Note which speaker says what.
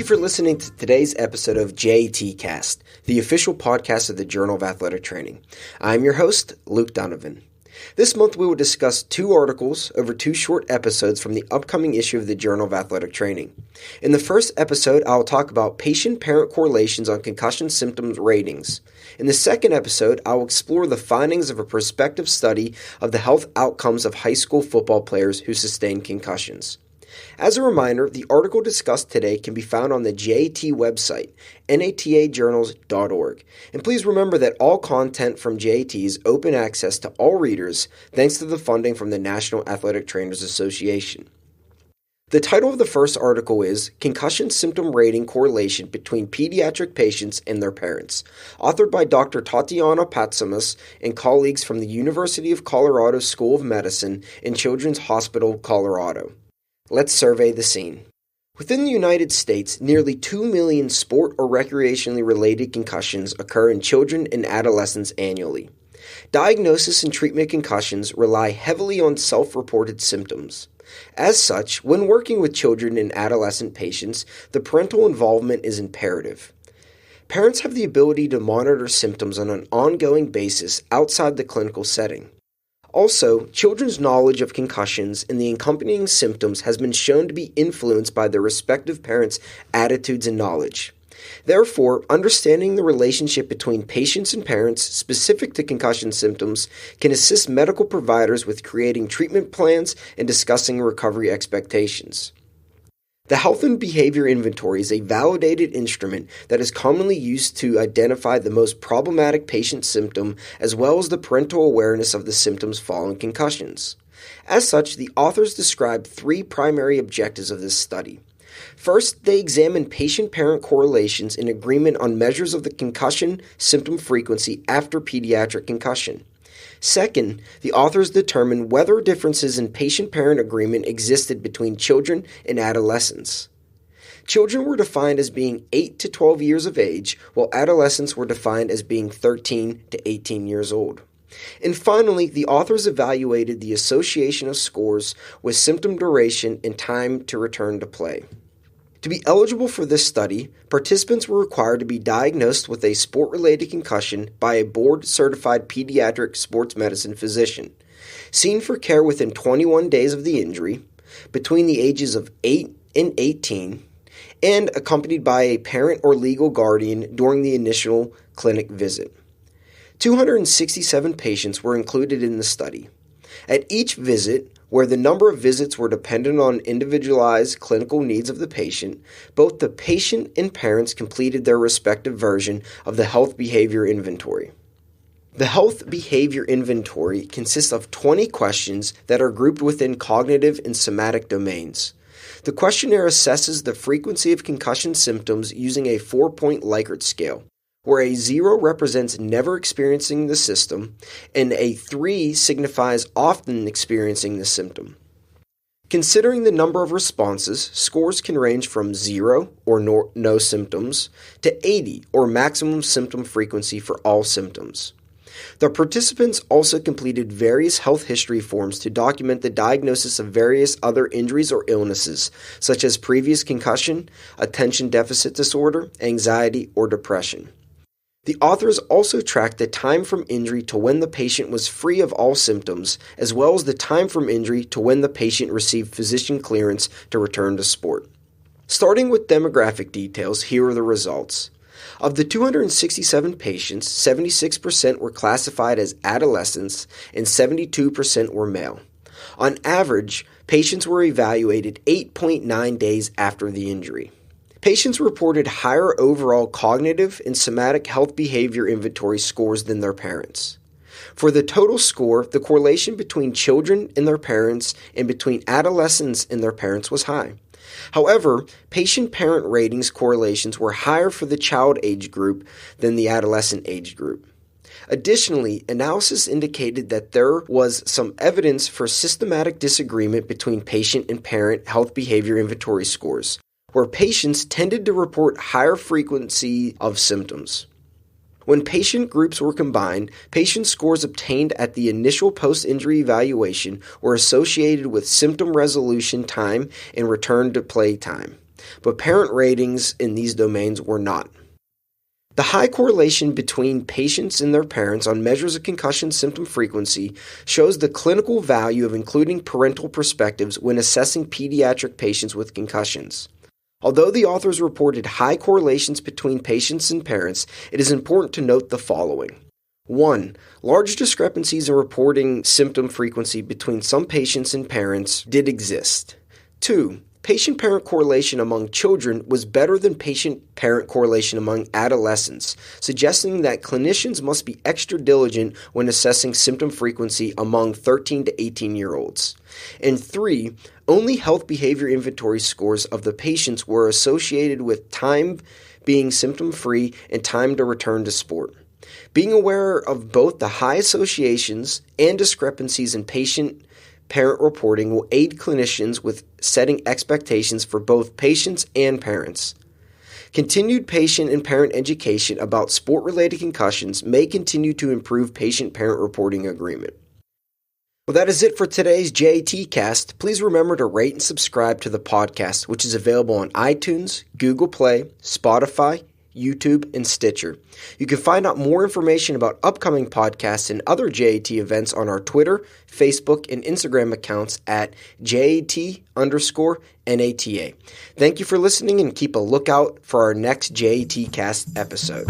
Speaker 1: you for listening to today's episode of JATCast, the official podcast of the Journal of Athletic Training. I'm your host, Luke Donovan. This month we will discuss 2 articles over 2 short episodes from the upcoming issue of the Journal of Athletic Training. In the first episode, I will talk about patient-parent correlations on concussion symptoms ratings. In the second episode, I will explore the findings of a prospective study of the health outcomes of high school football players who sustained concussions. As a reminder, the article discussed today can be found on the JAT website, natajournals.org. And please remember that all content from JAT is open access to all readers thanks to the funding from the National Athletic Trainers Association. The title of the first article is Concussion Symptom Rating Correlation Between Pediatric Patients and Their Parents, authored by Dr. Tatiana Patsimas and colleagues from the University of Colorado School of Medicine and Children's Hospital, Colorado. Let's survey the scene. Within the United States, nearly 2 million sport or recreationally related concussions occur in children and adolescents annually. Diagnosis and treatment of concussions rely heavily on self-reported symptoms. As such, when working with children and adolescent patients, the parental involvement is imperative. Parents have the ability to monitor symptoms on an ongoing basis outside the clinical setting. Also, children's knowledge of concussions and the accompanying symptoms has been shown to be influenced by their respective parents' attitudes and knowledge. Therefore, understanding the relationship between patients and parents specific to concussion symptoms can assist medical providers with creating treatment plans and discussing recovery expectations. The Health and Behavior Inventory is a validated instrument that is commonly used to identify the most problematic patient symptom as well as the parental awareness of the symptoms following concussions. As such, the authors describe 3 primary objectives of this study. First, they examine patient-parent correlations in agreement on measures of the concussion symptom frequency after pediatric concussion. Second, the authors determined whether differences in patient-parent agreement existed between children and adolescents. Children were defined as being 8 to 12 years of age, while adolescents were defined as being 13 to 18 years old. And finally, the authors evaluated the association of scores with symptom duration and time to return to play. To be eligible for this study, participants were required to be diagnosed with a sport-related concussion by a board-certified pediatric sports medicine physician, seen for care within 21 days of the injury, between the ages of 8 and 18, and accompanied by a parent or legal guardian during the initial clinic visit. 267 patients were included in the study. At each visit, where the number of visits were dependent on individualized clinical needs of the patient, both the patient and parents completed their respective version of the Health Behavior Inventory. The Health Behavior Inventory consists of 20 questions that are grouped within cognitive and somatic domains. The questionnaire assesses the frequency of concussion symptoms using a 4-point Likert scale, where a 0 represents never experiencing the symptom, and a 3 signifies often experiencing the symptom. Considering the number of responses, scores can range from 0, or no symptoms, to 80, or maximum symptom frequency for all symptoms. The participants also completed various health history forms to document the diagnosis of various other injuries or illnesses, such as previous concussion, attention deficit disorder, anxiety, or depression. The authors also tracked the time from injury to when the patient was free of all symptoms, as well as the time from injury to when the patient received physician clearance to return to sport. Starting with demographic details, here are the results. Of the 267 patients, 76% were classified as adolescents and 72% were male. On average, patients were evaluated 8.9 days after the injury. Patients reported higher overall cognitive and somatic health behavior inventory scores than their parents. For the total score, the correlation between children and their parents and between adolescents and their parents was high. However, patient-parent ratings correlations were higher for the child age group than the adolescent age group. Additionally, analysis indicated that there was some evidence for systematic disagreement between patient and parent health behavior inventory scores, where patients tended to report higher frequency of symptoms. When patient groups were combined, patient scores obtained at the initial post-injury evaluation were associated with symptom resolution time and return to play time. but parent ratings in these domains were not. The high correlation between patients and their parents on measures of concussion symptom frequency shows the clinical value of including parental perspectives when assessing pediatric patients with concussions. Although the authors reported high correlations between patients and parents, it is important to note the following. 1. Large discrepancies in reporting symptom frequency between some patients and parents did exist. 2. Patient-parent correlation among children was better than patient-parent correlation among adolescents, suggesting that clinicians must be extra diligent when assessing symptom frequency among 13 to 18-year-olds. And 3, only health behavior inventory scores of the patients were associated with time being symptom-free and time to return to sport. Being aware of both the high associations and discrepancies in patient-parent reporting will aid clinicians with setting expectations for both patients and parents. Continued patient and parent education about sport-related concussions may continue to improve patient-parent reporting agreement. Well, that is it for today's JATCast. Please remember to rate and subscribe to the podcast, which is available on iTunes, Google Play, Spotify, YouTube, and Stitcher. You can find out more information about upcoming podcasts and other JAT events on our Twitter, Facebook, and Instagram accounts at JAT_NATA. Thank you for listening and keep a lookout for our next JATcast episode.